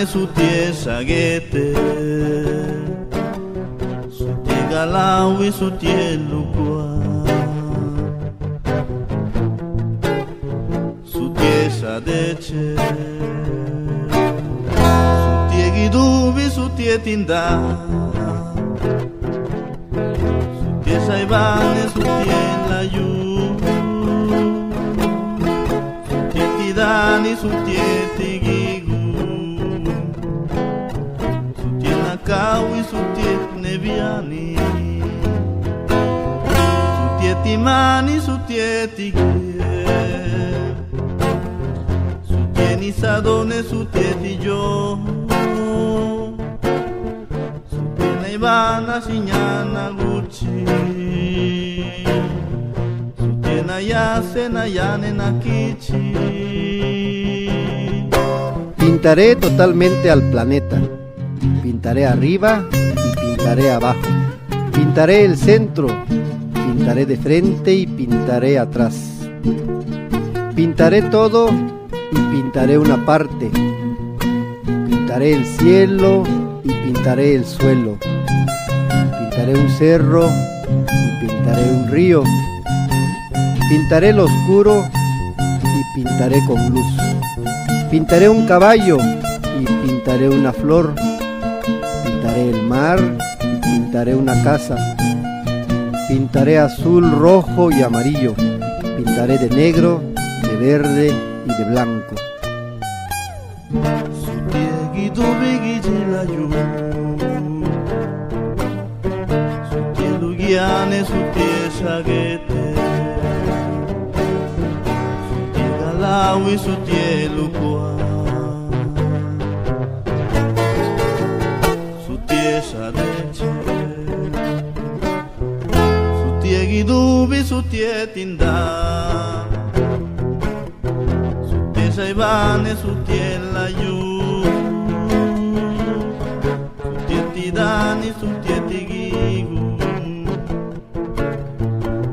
Sutie sagete, sutie galawi, sutie lukwa, sutie sadeche, sutie gidubi, sutie tinda, sutie saibane, sutie layu, sutie tidani, sutie tigigu. Kawi sutiet neviani, sutieti mani, sutieti kie, sutieni sadone, sutieti yo, sutiena Ivana, signana Gucci, sutiena Yase, Nayane, Nakichi. Pintaré totalmente al planeta. Pintaré arriba y pintaré abajo. Pintaré el centro, pintaré de frente y pintaré atrás. Pintaré todo y pintaré una parte. Pintaré el cielo y pintaré el suelo. Pintaré un cerro y pintaré un río. Pintaré lo oscuro y pintaré con luz. Pintaré un caballo y pintaré una flor. Pintaré el mar y pintaré una casa. Pintaré azul, rojo y amarillo. Pintaré de negro, de verde y de blanco. Gidubi sutie tinda, sutie saibane, sutie layu, sutie tidani, sutie tigigu,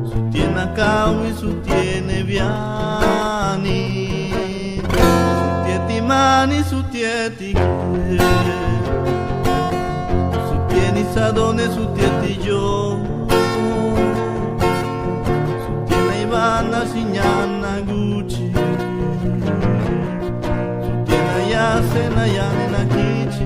sutie nakawi, sutie neviani, sutie timani, sutie tige, sutie nisadone, sutie tiyo. Ivana, signana Gucci, sutiena Yase, Nayane, Nakichi.